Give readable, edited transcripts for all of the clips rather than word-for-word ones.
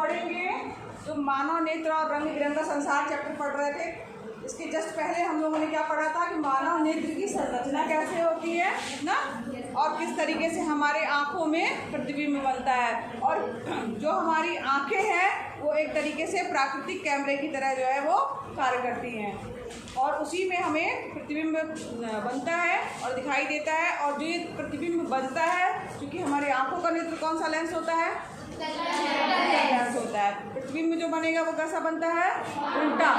पढ़ेंगे जो मानव नेत्र और रंग बिरंगा संसार चैप्टर पढ़ रहे थे, इसके जस्ट पहले हम लोगों ने क्या पढ़ा था कि मानव नेत्र की संरचना कैसे होती है ना, और किस तरीके से हमारे आँखों में प्रतिबिंब बनता है। और जो हमारी आँखें हैं वो एक तरीके से प्राकृतिक कैमरे की तरह जो है वो कार्य करती हैं, और उसी में हमें प्रतिबिंब बनता है और दिखाई देता है। और जो ये प्रतिबिंब बनता है, क्योंकि हमारी आँखों का नेत्र कौन सा लेंस होता है? लेंस होता है। प्रतिबिंब जो बनेगा वो कैसा बनता है? उल्टा।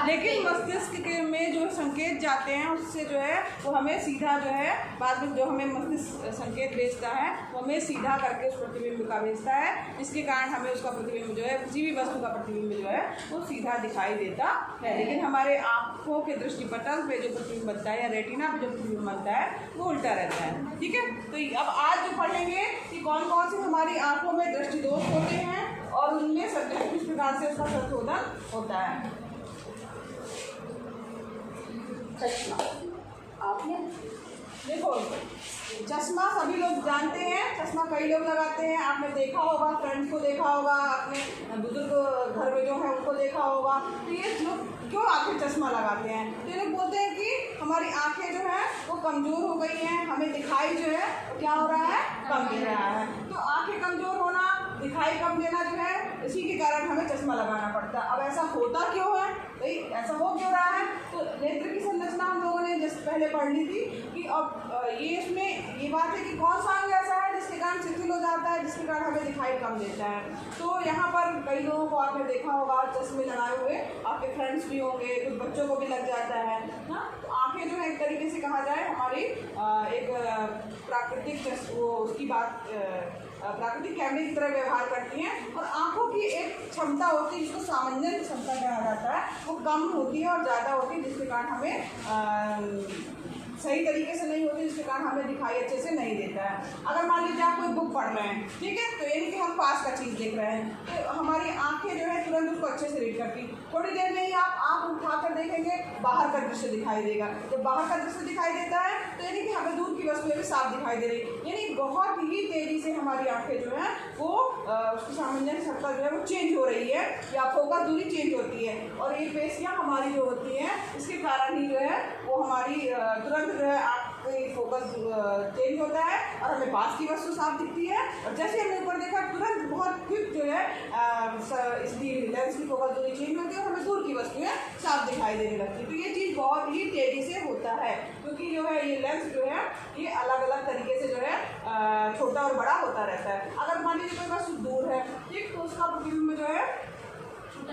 लेकिन मस्तिष्क के में जो संकेत जाते हैं उससे जो है वो हमें सीधा जो है बाद में जो हमें मस्तिष्क संकेत भेजता है वो हमें सीधा करके उस प्रतिबिंब का भेजता है, जिसके कारण हमें उसका प्रतिबिंब जो है किसी भी वस्तु का प्रतिबिंब जो है वो सीधा दिखाई देता है। लेकिन हमारे आँखों के दृष्टिपटल पे जो प्रतिबिंब बनता है या रेटिना पे जो प्रतिबिंब बनता है वो उल्टा रहता है। ठीक है, तो अब आज जो पढ़ेंगे कि कौन कौन से हमारी आँखों में दृष्टि दोष होते हैं और उनमें किस प्रकार से उसका संशोधन होता है। चश्मा, आपने देखो चश्मा सभी लोग जानते हैं, चश्मा कई लोग लगाते हैं। आपने देखा होगा, फ्रेंड्स को देखा होगा, अपने बुजुर्ग घर में जो है उनको देखा होगा। तो ये लोग क्यों आंखें चश्मा लगाते हैं? तो ये लोग बोलते हैं कि हमारी आंखें जो हैं वो कमज़ोर हो गई हैं, हमें दिखाई जो है क्या हो रहा है? कम दे रहा है। तो आंखें कमज़ोर होना, दिखाई कम देना जो है इसी के कारण हमें चश्मा लगाना पड़ता है। अब ऐसा होता क्यों है भाई, ऐसा हो क्यों रहा है? तो नेत्र की संरचना हम लोगों ने जस्ट पहले पढ़ ली थी कि अब ये इसमें ये बात है कि कौन सा अंग ऐसा है जिसके कारण शिथिल हो जाता है, जिसके कारण हमें दिखाई कम देता है। तो यहाँ पर कई लोगों को आपने देखा होगा चश्मे लगाए हुए, आपके फ्रेंड्स भी होंगे, कुछ बच्चों को भी लग जाता है ना। तो आँखें जो है एक तरीके से कहा जाए हमारी एक प्राकृतिक वो उसकी बात प्राकृतिक कैमरे की तरह व्यवहार करती हैं। और आँखों की एक क्षमता होती है जिसको सामान्य क्षमता कहा जाता है, वो कम होती है और ज़्यादा होती है, जिसके कारण हमें सही तरीके से नहीं होती, जिसके कारण हमें दिखाई अच्छे से नहीं देता है। अगर मान लीजिए आप कोई बुक पढ़ रहे हैं, ठीक है, तो यानी कि हम पास का चीज़ देख रहे हैं, तो हमारी आंखें जो है तुरंत उसको अच्छे से रीड करती। थोड़ी देर में ही आप आँख उठाकर देखेंगे, बाहर का दृश्य दिखाई देगा। जब बाहर का दृश्य दिखाई देता है तो यानी कि हमें दूर की वस्तुएं भी साफ दिखाई दे रही, यानी बहुत ही तेज़ी से हमारी आँखें जो हैं वो उसकी सामान्य क्षमता जो है वो चेंज हो रही है, या फोकस दूरी चेंज होती है। और ये पेशियाँ हमारी जो होती हैं इसके कारण ही जो है वो हमारी तुरंत जो है आपकी फोकस चेंज होता है और हमें पास की वस्तु साफ दिखती है। और जैसे हमने ऊपर देखा तुरंत बहुत क्विक जो है इसकी लेंस की फोकस दूरी चेंज होती है और हमें दूर की वस्तुएं साफ दिखाई देने लगती है। तो ये चीज़ बहुत ही तेज़ी से होता है, क्योंकि जो है ये लेंस जो है ये अलग अलग तरीके से जो है छोटा और बड़ा होता रहता है। अगर मान लीजिए कोई वस्तु दूर है, ठीक, तो उसका प्रतिबिंब जो है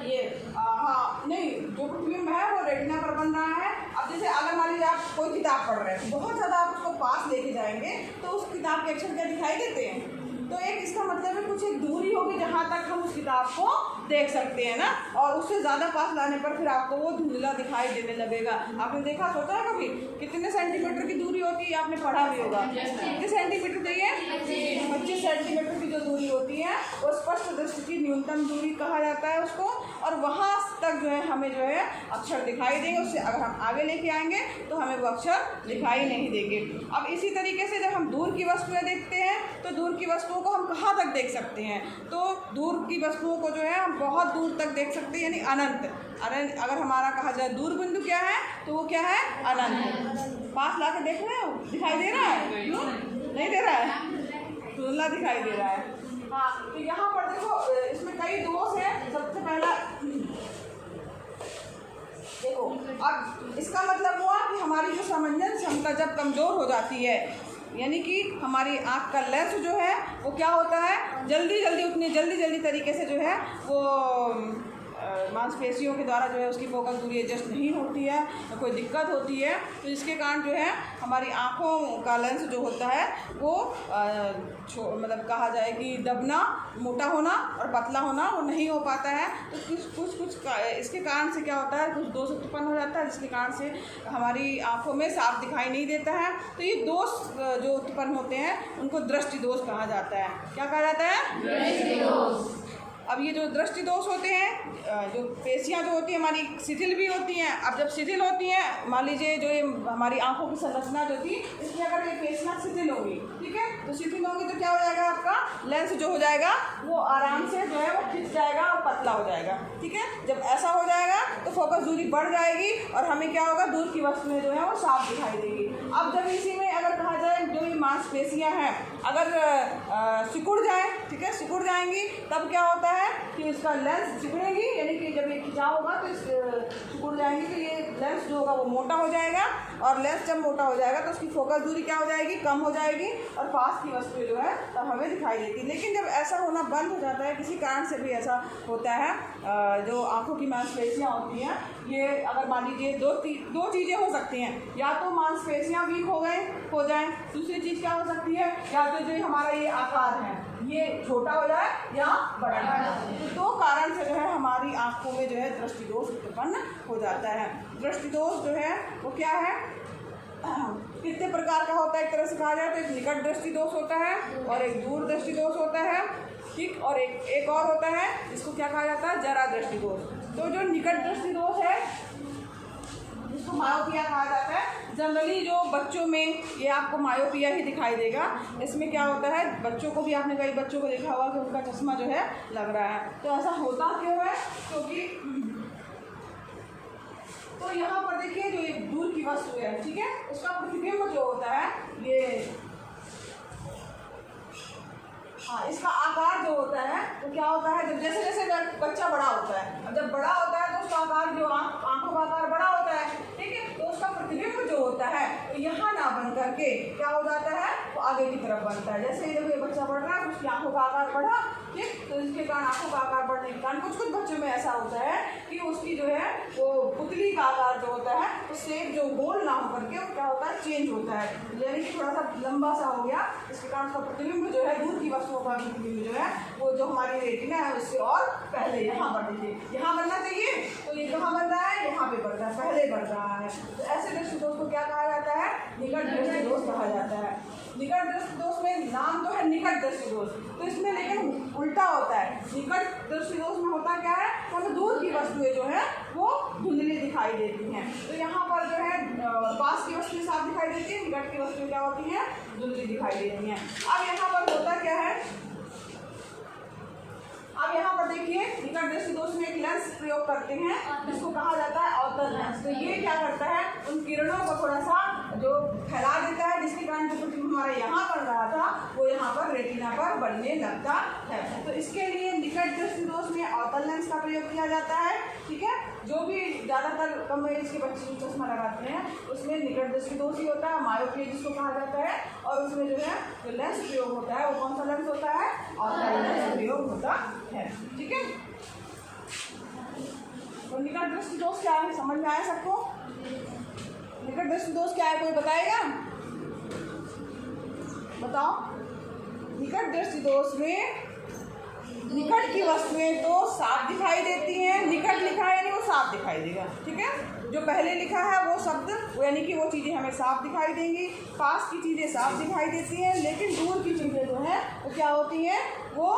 ये हाँ नहीं, जो प्रतिबिंब है वो रेटिना पर बन रहा है। अब जैसे अगर मान लीजिए आप कोई किताब पढ़ रहे हैं, बहुत ज़्यादा आप उसको पास लेके जाएंगे तो उस किताब के अक्षर क्या दिखाई देते हैं? तो एक इसका मतलब है कुछ एक दूरी होगी जहाँ तक हम उस किताब को देख सकते हैं ना, और उससे ज़्यादा पास लाने पर फिर आपको वो धुंधला दिखाई देने लगेगा। आपने देखा सोचा है कभी कितने सेंटीमीटर की दूरी होती है? आपने पढ़ा भी होगा। कितने सेंटीमीटर चाहिए? 25 सेंटीमीटर की जो दूरी होती है वो स्पष्ट दृष्टि की न्यूनतम दूरी कहा जाता है उसको, और वहाँ तक जो है हमें जो है अक्षर दिखाई देंगे। उससे अगर हम आगे लेके आएंगे तो हमें वो अक्षर दिखाई नहीं देंगे। अब इसी तरीके से जब हम दूर की वस्तुएं देखते हैं तो दूर की वस्तुओं को हम कहाँ तक देख सकते हैं? तो दूर की वस्तुओं को जो है हम बहुत दूर तक देख सकते हैं, यानी अनंत। अगर हमारा कहा जाए दूर बिंदु क्या है तो वो क्या है? अनंत। पास ला के देख रहे हो, दिखाई दे रहा है? क्यों नहीं दे रहा है? धुंधला दिखाई दे रहा है। हाँ, तो यहाँ पर देखो इसमें कई दोष है। सबसे पहला देखो, अब इसका मतलब हुआ कि हमारी जो समंजन क्षमता जब कमज़ोर हो जाती है, यानी कि हमारी आँख का लेंस जो है वो क्या होता है, उतनी जल्दी तरीके से जो है वो मांसपेशियों के द्वारा जो है उसकी फोकस दूरी एडजस्ट नहीं होती है, कोई दिक्कत होती है। तो इसके कारण जो है हमारी आँखों का लेंस जो होता है वो मतलब कहा जाए कि दबना, मोटा होना और पतला होना वो नहीं हो पाता है। तो कुछ इसके कारण से क्या होता है, कुछ दोष उत्पन्न हो जाता है, जिसके कारण से हमारी आँखों में साफ दिखाई नहीं देता है। तो ये दोष जो उत्पन्न होते हैं उनको दृष्टि दोष कहा जाता है। क्या कहा जाता है? दृष्टि दोष। अब ये जो दृष्टि दोष होते हैं, जो पेशियाँ जो होती हैं हमारी शिथिल भी होती हैं। अब जब शिथिल होती हैं, मान लीजिए जो ये हमारी आंखों की संरचना जो थी, इसमें अगर ये पेशियाँ शिथिल होंगी, ठीक है, तो शिथिल होंगी तो क्या हो जाएगा, आपका लेंस जो हो जाएगा वो आराम से जो है वो खिंच जाएगा और पतला हो जाएगा, ठीक है। जब ऐसा हो जाएगा तो फोकस दूरी बढ़ जाएगी और हमें क्या होगा, दूर की वस्तुएं जो है वो साफ दिखाई देगी। अब जब इसी में अगर कहा जाए जो ये मांसपेशियाँ हैं अगर सिकुड़ जाए, ठीक है, सिकुड़ जाएंगी, तब क्या होता है कि इसका लेंस सिकुड़ेगी, यानी कि जब ये खिंचाव होगा तो सिकुड़ जाएंगी, तो ये लेंस जो होगा वो मोटा हो जाएगा और लेंस जब मोटा हो जाएगा तो उसकी फोकस दूरी क्या हो जाएगी, कम हो जाएगी और पास की वस्तुएं जो है तब हमें दिखाई देती है। लेकिन जब ऐसा होना बंद हो जाता है, किसी कारण से भी ऐसा होता है, जो आँखों की मांसपेशियाँ होती हैं, ये अगर मान लीजिए दो चीज़ें हो सकती हैं, या तो मांसपेशियाँ वीक हो जाएं, दूसरी चीज़ क्या हो सकती है, या तो जो हमारा ये आकार है ये छोटा हो जाए या बड़ा हो जाए। तो दो कारण से जो है हमारी आँखों में जो है दृष्टि दोष उत्पन्न हो जाता है। दृष्टि दोष जो है वो क्या है, कितने प्रकार का होता है, एक तरह से कहा जाए तो एक निकट दृष्टि दोष होता है और एक दूर दृष्टि दोष होता है, ठीक, और एक और होता है जिसको क्या कहा जाता है, जरा दृष्टि दोष। तो जो निकट दृष्टि दोष है जिसको मायोपिया कहा जाता है, जनरली जो बच्चों में ये आपको मायोपिया ही दिखाई देगा। इसमें क्या होता है, बच्चों को भी आपने कई बच्चों को देखा होगा कि उनका चश्मा जो है लग रहा है। तो ऐसा होता क्यों है, क्योंकि तो यहाँ पर देखिए जो ये दूर की वस्तु है, ठीक है, उसका प्रतिबिंब जो होता है ये, हाँ, इसका आकार जो होता है तो क्या होता है, जब जैसे जैसे बच्चा बड़ा होता है, अब जब बड़ा होता है तो उसका आकार जो आंखों का आकार बड़ा होता है, ठीक है, तो उसका प्रतिबिंब जो होता है तो यहाँ ना बन करके क्या हो जाता है, वो आगे की तरफ बनता है। जैसे जब ये बच्चा बढ़ रहा है उसकी आंखों का आकार बढ़ा, ठीक, तो इसके कारण आंखों का आकार बढ़ने के कारण कुछ बच्चों में ऐसा होता है कि उसकी जो है वो पुतली का आकार जो होता है तो शेप जो गोल ना हो करके वो क्या होता है, चेंज होता है, यानी कि थोड़ा सा लंबा सा हो गया। इसके कारण उसका प्रतिबिंब जो है दूर की वस्तुओं का प्रतिबिंब जो है वो जो हमारी रेटिना है उससे और पहले यहाँ बढ़ चाहिए, यहाँ बनना चाहिए, तो ये कहाँ बन रहा है, यहाँ पे बढ़ रहा है, पहले बढ़ रहा है। तो ऐसे दृष्टि दोष को क्या कहा जाता है, निकट दृष्टि दोष कहा जाता है। निकट दृष्टि दोष में नाम तो है निकट दृष्टि दोष, तो इसमें लेकिन उल्टा होता है। निकट दृष्टि दोष में होता क्या है, तो हमें दूर की वस्तुएं जो है वो धुंधली दिखाई देती हैं। तो यहाँ पर जो है पास की वस्तुएं साफ दिखाई देती है, निकट की वस्तुएं क्या होती हैं, धुंधली दिखाई देती हैं। अब यहाँ पर होता क्या है, अब यहाँ पर देखिए निकट दृष्टि दोष में एक लेंस प्रयोग करते हैं जिसको कहा जाता है अवतल लेंस। तो ये क्या करता है, उन किरणों को थोड़ा सा जो फैला देता है, जिसके कारण जो प्रतिबिंब हमारा यहाँ बन रहा था वो यहाँ पर रेटिना पर बनने लगता है। तो इसके लिए निकट दृष्टि दोष में अवतल लेंस का प्रयोग किया जाता है, ठीक है। जो भी ज़्यादातर कम एज के बच्चे चश्मा लगाते हैं उसमें निकट दृष्टि दोष ही होता है, मायोपिया जिसको कहा जाता है, और उसमें जो है जो लेंस प्रयोग होता है वो कौन सा लेंस होता है, अवतल लेंस प्रयोग होता है, ठीक है। तो निकट दृष्टि दोष क्या है, समझ में आया सबको? निकट दृष्टि दोष क्या है, कोई बताएगा, बताओ। निकट दृष्टि दोष में निकट की वस्तुएं तो साफ दिखाई देती हैं, निकट लिखा है यानी वो साफ दिखाई देगा, ठीक है। जो पहले लिखा है वो शब्द यानी कि वो चीज़ें हमें साफ दिखाई देंगी, पास की चीज़ें साफ दिखाई देती हैं, लेकिन दूर की चीज़ें जो हैं वो क्या होती हैं, वो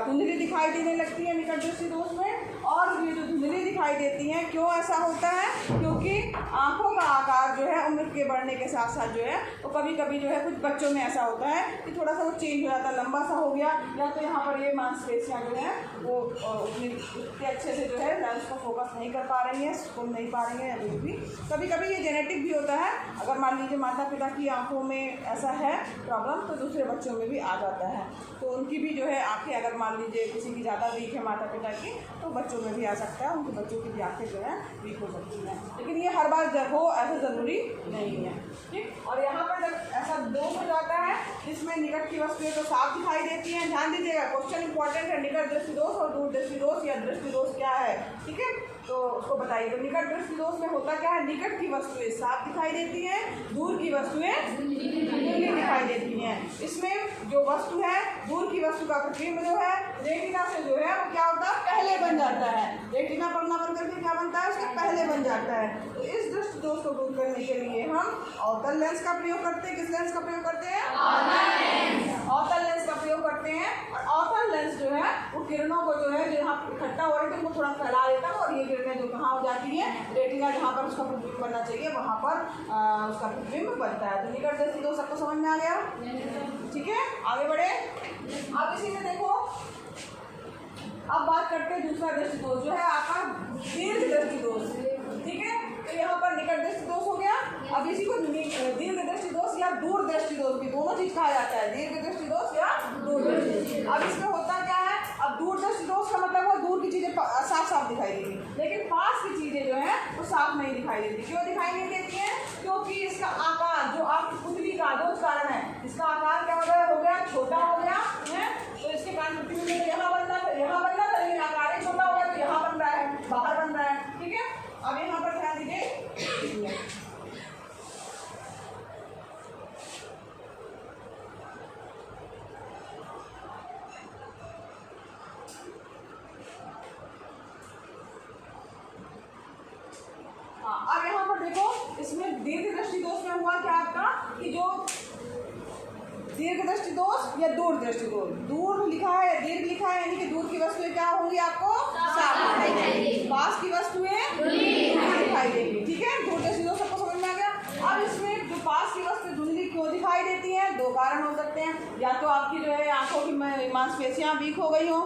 धुंधली दिखाई देने लगती हैं निकट दृष्टि दोष में। और ये जो धुंधली दिखाई देती हैं, क्यों ऐसा होता है, क्योंकि आँखों का आकार जो है उम्र के बढ़ने के साथ साथ जो है वो कभी कभी जो है कुछ बच्चों में ऐसा होता है कि थोड़ा सा वो चेंज हो जाता है, लंबा सा हो गया, या तो यहाँ पर ये मांसपेशियाँ जो हैं वो उतने अच्छे से जो है लेंस को फोकस नहीं कर पा रही हैं, सुन नहीं पा रही हैं, या कुछ भी। कभी कभी ये जेनेटिक भी होता है, अगर मान लीजिए माता पिता की आँखों में ऐसा है प्रॉब्लम तो दूसरे बच्चों में भी आ जाता है, तो उनकी भी जो है आँखें, अगर मान लीजिए किसी की ज़्यादा वीक है माता पिता की तो बच्चों में भी आ सकता है, उनके बच्चों की भी आँखें जो है वीक हो सकती हैं, लेकिन ये हर बार जब हो ऐसा ज़रूरी नहीं है, ठीक। और यहाँ पर जब ऐसा दोष हो जाता है जिसमें निकट की वस्तुएं तो साफ दिखाई देती हैं, ध्यान दीजिएगा क्वेश्चन इंपॉर्टेंट है, निकट दृष्टि दोष और दूर दृष्टि दोष या दृष्टि दोष क्या है, ठीक है, तो उसको बताइए। तो निकट दृष्टि दोष में होता क्या है, निकट की वस्तुएं साफ दिखाई देती हैं, दूर की वस्तुएं धुंधली दिखाई देती हैं। इसमें जो वस्तु है, दूर की वस्तु का प्रतिबिंब जो है रेटिना से जो है वो क्या होता है, पहले बन जाता है, रेटिना पर ना बन करके क्या बनता है, उसके पहले बन जाता है। तो इस दृष्टि दोष को दूर करने के लिए हम अवतल लेंस का प्रयोग करते हैं। किस लेंस का प्रयोग करते हैं, अवतल लेंस का प्रयोग करते हैं। और अवतल लेंस जो है वो किरणों को जो है, जो यहाँ इकट्ठा हो रही थी उनको थोड़ा फैला देता है, और ये किरणें जो कहाँ हो जाती है, रेटिना जहाँ पर उसका प्रतिबिंब बनना चाहिए वहाँ पर उसका प्रतिबिंब बनता है। तो निकट दृष्टि दोष सबको समझ में आ गया? ठीक है, आगे बढ़े। अब इसी में देखो, अब बात करते हैं दूसरा दृष्टि दोष जो है आपका दीर्घ दृष्टि दोष। ठीक है, तो यहाँ पर निकट दृष्टि दोष हो गया। अब इसी को दीर्घ दृष्टि दोष या दूर दृष्टि दोष भी दोनों चीज कहा जाता है, दीर्घ दृष्टि दोष या दूर दृष्टि। अब इसमें होता क्या है, अब दूर दृष्टि दोष का मतलब वो दूर की चीजें साफ साफ दिखाई देगी, लेकिन पास की चीजें जो है वो साफ नहीं दिखाई देती। क्यों दिखाई नहीं देती है? क्योंकि इसका आकार, जो आपकी पुतली का दो कारण है, इसका आकार क्या हो गया, छोटा हो गया है। तो इसके कारण प्रतिबिंब यहाँ बनना था, लेकिन आकार ही छोटा हो गया, तो यहाँ बन रहा है, बाहर बन रहा है। ठीक है, अब यहाँ पर ध्यान दीजिए, अब यहाँ पर देखो, इसमें दीर्घ दृष्टि दोष में हुआ क्या आपका, कि जो दीर्घ दृष्टि दोष या दूर दृष्टि दोष, दूर लिखा है या दीर्घ लिखा है, यानी कि दूर की वस्तुएं क्या होंगी, आपको साफ दिखाई देंगी, पास की वस्तुएं धुंधली दिखाई देंगी। ठीक है, दूर दृष्टि दोष सबको समझ में आ गया। अब इसमें जो पास की वस्तु धुंधली क्यों दिखाई देती है, दो कारण हो सकते हैं, या तो आपकी जो है आंखों की मांसपेशियां वीक हो गई हो,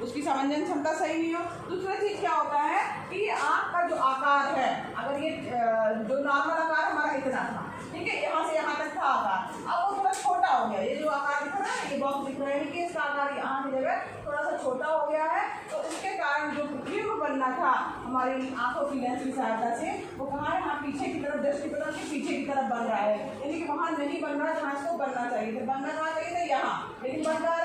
उसकी समंजन क्षमता सही नहीं हो। दूसरा चीज क्या होता है कि आँख का जो आकार है, अगर ये जो नॉर्मल आकार हमारा इतना था, ठीक है, यहाँ से यहाँ तक था आकार, अब वो थोड़ा छोटा हो गया। ये जो आकार दिख रहा है, ये बॉक्स दिख रहा है कि इसका आकार यहाँ की जगह थोड़ा सा छोटा हो गया है, तो इसके कारण जो प्रतिबिंब बनना था हमारी आंखों की लेंस की सहायता से, वो कहाँ है, यहाँ पीछे की तरफ, दृष्टिपटल के पीछे की तरफ बन रहा है, यानी कि वहाँ नहीं बन रहा जहाँ इसको बनना चाहिए था। बनना कहाँ चाहिए था, यहाँ, लेकिन बन रहा है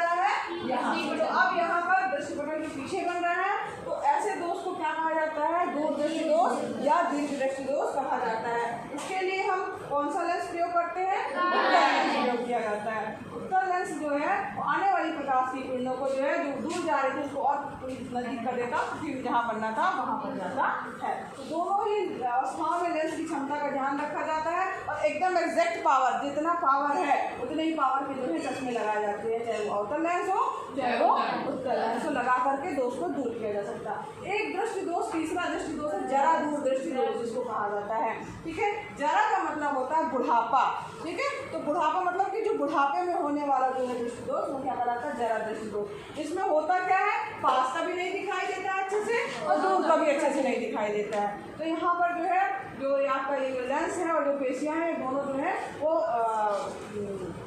यहाँ। तो अब यहाँ पर दृष्टिपटल के पीछे बन रहा है, तो ऐसे दोष को क्या कहा जाता है, दूर दृष्टि दोष या दीर्घ दृष्टि दोष कहा जाता है। इसके लिए हम कौन सा लेंस प्रयोग करते हैं, उत्तल लेंस प्रयोग किया जाता है। उत्तल लेंस जो है आने वाली प्रकाश की किरणों को जो है, जो दूर जा रही थी उसको और नजदीक कर देता, फिर जहाँ बनना था वहाँ पर जाता है। तो दोनों ही अवस्थाओं में लेंस की क्षमता का ध्यान रखा जाता है, और एकदम एग्जैक्ट पावर, जितना पावर है उतने ही पावर के जो है चश्मे लगाए जाते हैं, चाहे वो अवतल लेंस हो चाहे वो उत्तल लेंस हो, लगा करके दोष को दूर किया जा सकता है। एक दृष्टि दोष, तीसरा दृष्टि दोष है जरा दूर दृष्टि दोष, जिसको कहा जाता है। ठीक है, जरा का मतलब होता है बुढ़ापा। ठीक है, तो बुढ़ापा मतलब कि जो बुढ़ापे में होने वाला जो है दृष्टि दोष, वो क्या कहलाता है, जरा दृष्टि दोष। इसमें होता क्या है, पास का भी नहीं दिखाई देता है अच्छे से, और दूर का भी अच्छे से नहीं दिखाई देता है। तो यहाँ पर जो है, जो आपका ये जो लेंस है और जो पेशियाँ हैं, दोनों जो है वो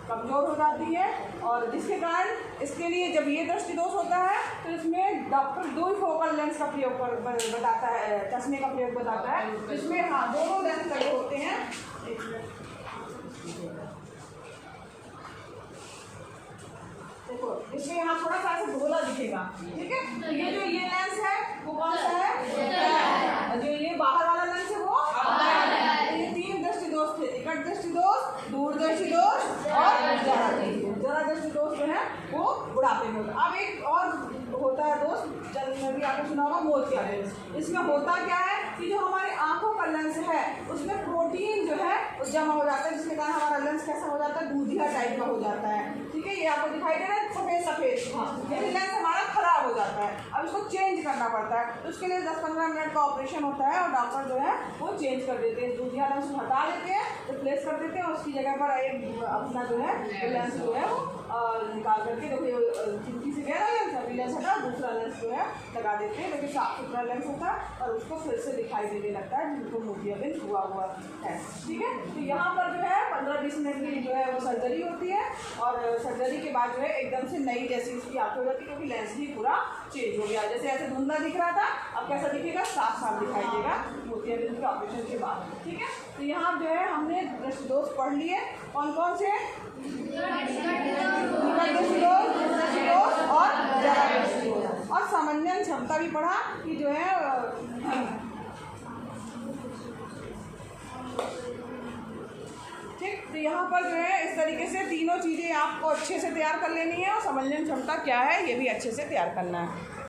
कमज़ोर हो जाती है, और जिसके कारण इसके लिए जब ये दृष्टि दोष होता है तो इसमें डॉक्टर दो ही फोकल लेंस का प्रयोग बताता है, चश्मे का प्रयोग बताता है। इसमें हाँ, दोनों लेंस लगे होते हैं। देखो, इसमें यहाँ थोड़ा सा ऐसे गोला दिखेगा। ठीक है, तो ये जो ये लेंस है वो कौन सा है, जो ये बाहर वाला लेंस है वो, ये तीन दृष्टि दोष थे, निकट दृष्टि दोष, दूर दृष्टि दोष और जरा दृष्टि दोष। जरा दृष्टि दोष जो है वो बुढ़ापे में होता है। अब एक और होता है दोष, जल में भी आपने सुना होगा, मोतिया लेंस। इसमें होता क्या है कि जो हमारे आंखों का लेंस है उसमें प्रोटीन जो है वो जमा हो जाता है, जिसके कारण हमारा लेंस कैसा हो जाता है, दूधिया टाइप का हो जाता है। ठीक है, ये आपको दिखाई दे रहा है सफेद सफेद, ये लेंस हमारा खराब हो जाता है। अब इसको चेंज करना पड़ता है, तो उसके लिए 10-15 मिनट का ऑपरेशन होता है, और डॉक्टर जो है वो चेंज कर देते हैं, दूधिया लेंस हटा देते हैं, रिप्लेस कर देते हैं, और उसकी जगह पर एक अपना जो है लेंस जो है वो निकाल करके, देखो खिड़की से गया लेंस, अभी लेंस हटा, दूसरा लेंस जो है लगा देते हैं, लेकिन साफ सुथरा लेंस होता है, और उसको फिर से दिखाई देने लगता है जिनको मोतियाबिंद हुआ है। ठीक है, तो यहाँ पर जो है 15-20 मिनट की जो है वो सर्जरी होती है, और सर्जरी के बाद जो है एकदम से नई जैसी उसकी आँख हो जाती है, क्योंकि लेंस भी पूरा चेंज हो गया। जैसे ऐसे धुंधला दिख रहा था, अब कैसा दिखेगा, साफ साफ दिखाई देगा मोतियाबिंद के ऑपरेशन के बाद। ठीक है, तो यहाँ जो है हमने दृष्टि दोष पढ़ लिए, कौन कौन से, और जरा दृष्टि दोष, और समंजन क्षमता भी पढ़ा कि जो है ठीक। तो यहाँ पर जो है इस तरीके से तीनों चीज़ें आपको अच्छे से तैयार कर लेनी है, और समंजन क्षमता क्या है ये भी अच्छे से तैयार करना है।